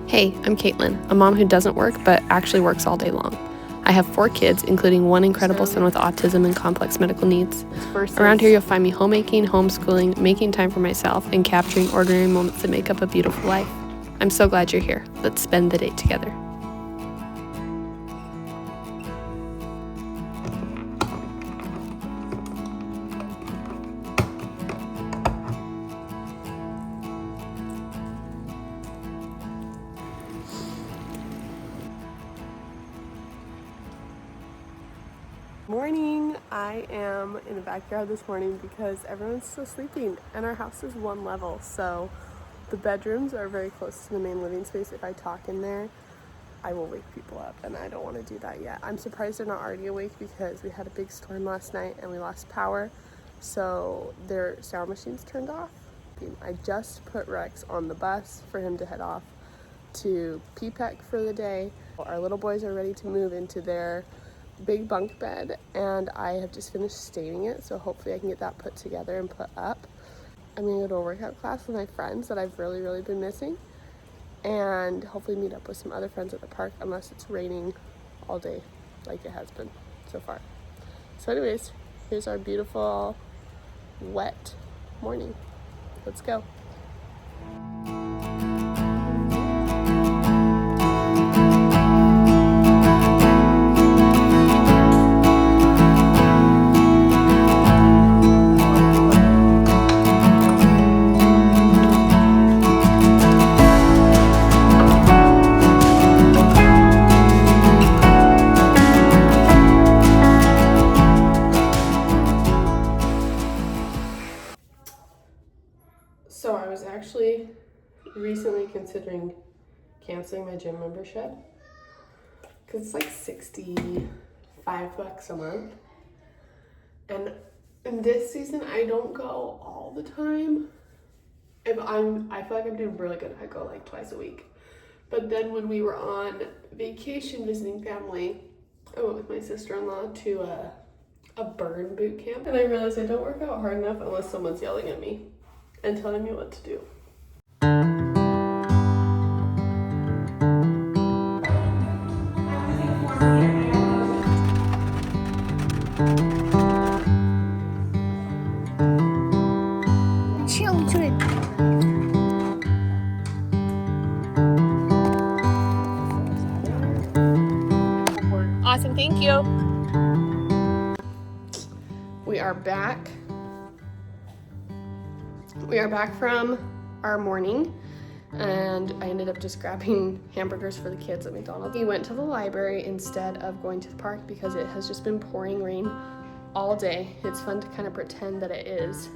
Hey, I'm Caitlin, a mom who doesn't work but actually works all day long. I have 4 kids, including one incredible son with autism and complex medical needs. Around here, you'll find me homemaking, homeschooling, making time for myself, and capturing ordinary moments that make up a beautiful life. I'm so glad you're here. Let's spend the day together. Morning. I am in the backyard this morning because everyone's still sleeping and our house is 1 level, so the bedrooms are very close to the main living space. If I talk in there, I will wake people up, and I don't want to do that yet. I'm surprised they're not already awake because we had a big storm last night and we lost power, so their sound machines turned off. I just put Rex on the bus for him to head off to PPEC for the day. Our little boys are ready to move into their big bunk bed, and I have just finished staining it, so hopefully I can get that put together and put up. I'm gonna go to a workout class with my friends that I've really been missing, and hopefully meet up with some other friends at the park, unless it's raining all day like it has been so far. So anyways, here's our beautiful wet morning. Let's go. So I was actually recently considering canceling my gym membership because it's like $65 a month, and in this season I don't go all the time. I feel like I'm doing really good if I go like twice a week, but then when we were on vacation visiting family, I went with my sister-in-law to a burn boot camp, and I realized I don't work out hard enough unless someone's yelling at me and telling me what to do. Children. Awesome, thank you. We are back. We are back from our morning, and I ended up just grabbing hamburgers for the kids at McDonald's. We went to the library instead of going to the park because it has just been pouring rain all day. It's fun to kind of pretend that it is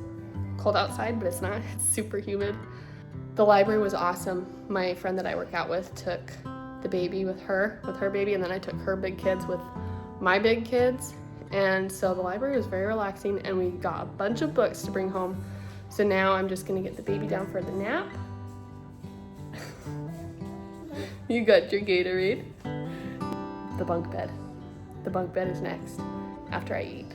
cold outside, but it's not. It's super humid. The library was awesome. My friend that I work out with took the baby with her baby, and then I took her big kids with my big kids. And so the library was very relaxing, and we got a bunch of books to bring home. So now I'm just gonna get the baby down for the nap. You got your Gatorade. The bunk bed. The bunk bed is next, after I eat.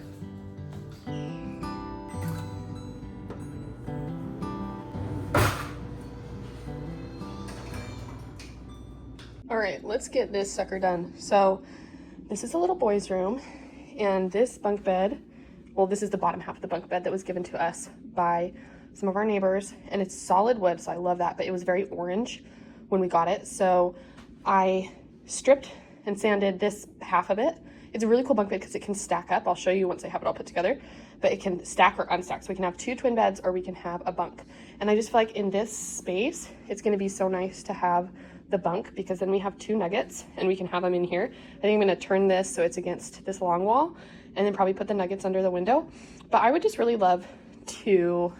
All right, let's get this sucker done. So this is a little boy's room, and this bunk bed, well, this is the bottom half of the bunk bed that was given to us by some of our neighbors, and it's solid wood, so I love that, but it was very orange when we got it. So I stripped and sanded this half of it. It's a really cool bunk bed because it can stack up. I'll show you once I have it all put together, but it can stack or unstack. So we can have 2 twin beds, or we can have a bunk. And I just feel like in this space, it's gonna be so nice to have the bunk, because then we have 2 nuggets and we can have them in here. I think I'm gonna turn this so it's against this long wall, and then probably put the nuggets under the window. But I would just really love to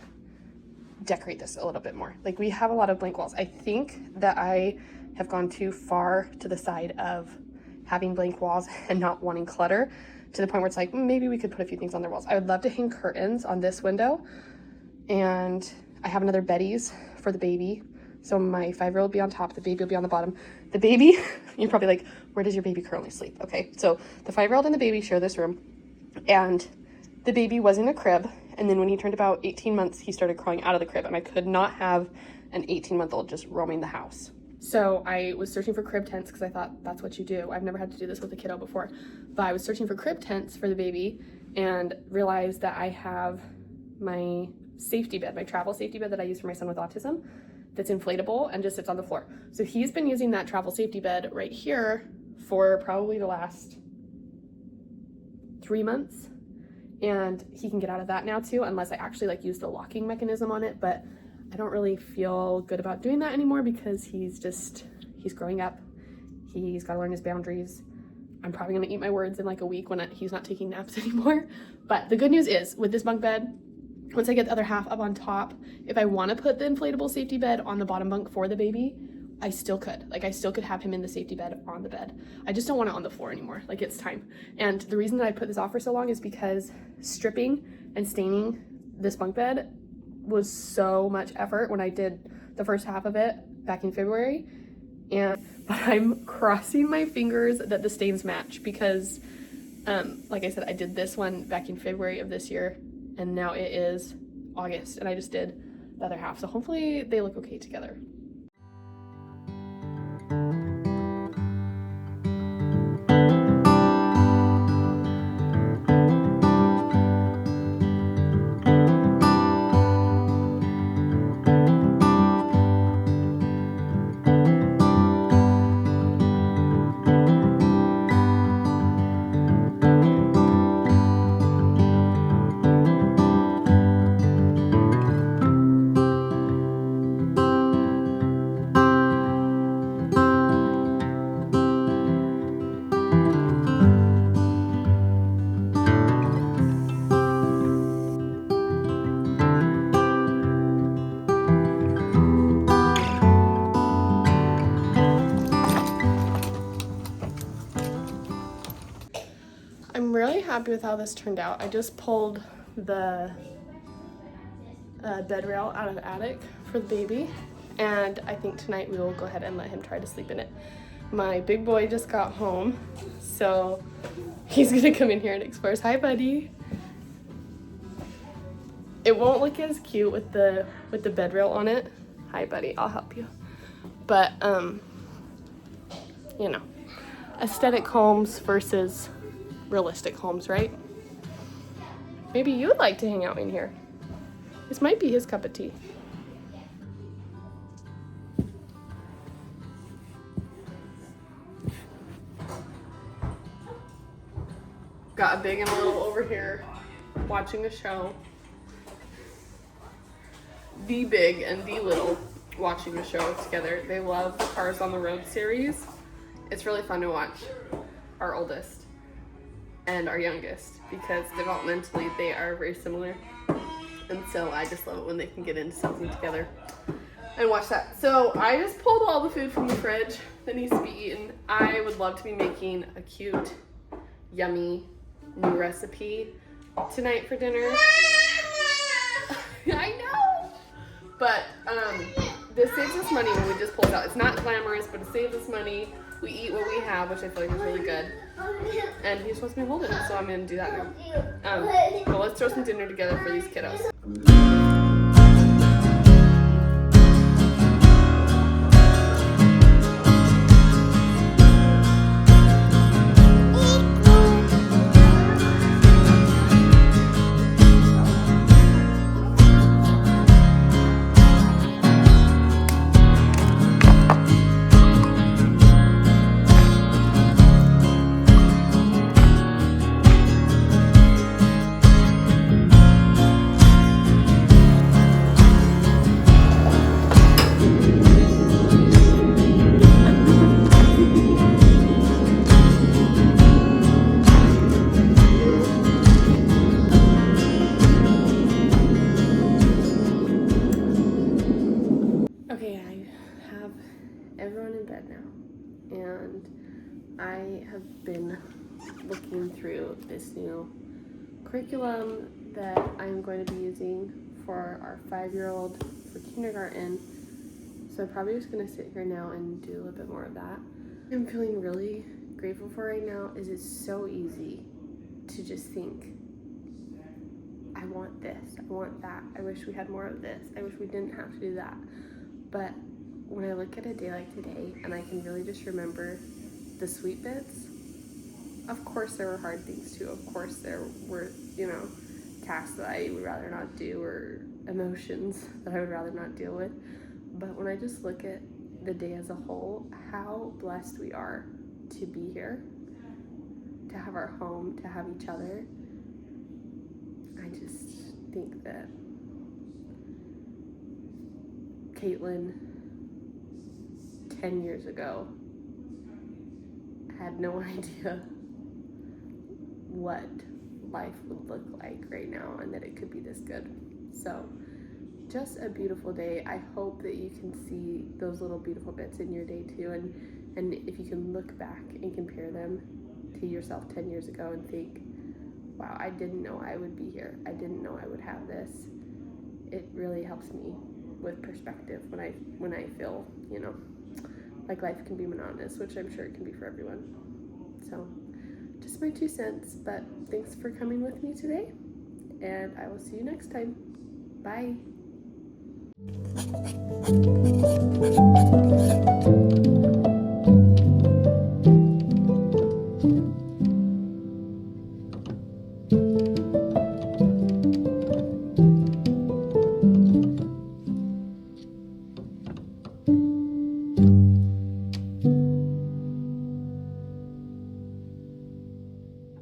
decorate this a little bit more. Like, we have a lot of blank walls. I think that I have gone too far to the side of having blank walls and not wanting clutter, to the point where it's like, maybe we could put a few things on their walls. I would love to hang curtains on this window, and I have another Betty's for the baby. So my 5-year-old will be on top, the baby will be on the bottom. The baby, you're probably like, where does your baby currently sleep? Okay, so the 5-year-old and the baby share this room, and the baby was in a crib, and then when he turned about 18 months, he started crawling out of the crib, and I could not have an 18-month-old just roaming the house. So I was searching for crib tents because I thought that's what you do. I've never had to do this with a kiddo before, but I was searching for crib tents for the baby and realized that I have my safety bed, my travel safety bed that I use for my son with autism, that's inflatable and just sits on the floor. So he's been using that travel safety bed right here for probably the last 3 months, and he can get out of that now too, unless I actually like use the locking mechanism on it. But I don't really feel good about doing that anymore because he's growing up. He's got to learn his boundaries. I'm probably gonna eat my words in like a week when he's not taking naps anymore. But the good news is with this bunk bed, once I get the other half up on top, if I want to put the inflatable safety bed on the bottom bunk for the baby, I still could. Like, I still could have him in the safety bed on the bed. I just don't want it on the floor anymore. Like, it's time. And the reason that I put this off for so long is because stripping and staining this bunk bed was so much effort when I did the first half of it back in February. But I'm crossing my fingers that the stains match because, like I said, I did this one back in February of this year, and now it is August, and I just did the other half. So hopefully they look okay together. I'm really happy with how this turned out. I just pulled the bed rail out of the attic for the baby, and I think tonight we will go ahead and let him try to sleep in it. My big boy just got home, so he's gonna come in here and explore. Hi, buddy. It won't look as cute with the bed rail on it. Hi, buddy. I'll help you. But you know, aesthetic homes versus realistic homes, right? Maybe you'd like to hang out in here. This might be his cup of tea. Got a big and a little over here watching a show. The big and the little watching a show together. They love the Cars on the Road series. It's really fun to watch our oldest and our youngest because developmentally they are very similar, and so I just love it when they can get into something together and watch that. So I just pulled all the food from the fridge that needs to be eaten. I would love to be making a cute, yummy new recipe tonight for dinner. I know, but this saves us money when we just pull it out. It's not glamorous, but it saves us money. We eat what we have, which I feel like is really good. And he's supposed to be holding him, so I'm going to do that now. But let's throw some dinner together for these kiddos. Okay, I have everyone in bed now, and I have been looking through this new curriculum that I'm going to be using for our 5-year-old for kindergarten. So I'm probably just gonna sit here now and do a little bit more of that. I'm feeling really grateful for right now is it's so easy to just think, I want this, I want that, I wish we had more of this, I wish we didn't have to do that. But when I look at a day like today and I can really just remember the sweet bits, of course there were hard things too. Of course there were, tasks that I would rather not do or emotions that I would rather not deal with. But when I just look at the day as a whole, how blessed we are to be here, to have our home, to have each other. I just think that Caitlin 10 years ago had no idea what life would look like right now and that it could be this good. So just a beautiful day. I hope that you can see those little beautiful bits in your day too, and if you can look back and compare them to yourself 10 years ago and think, wow, I didn't know I would be here. I didn't know I would have this. It really helps me with perspective when I feel, like life can be monotonous, which I'm sure it can be for everyone. So just my 2 cents, but thanks for coming with me today, and I will see you next time. Bye.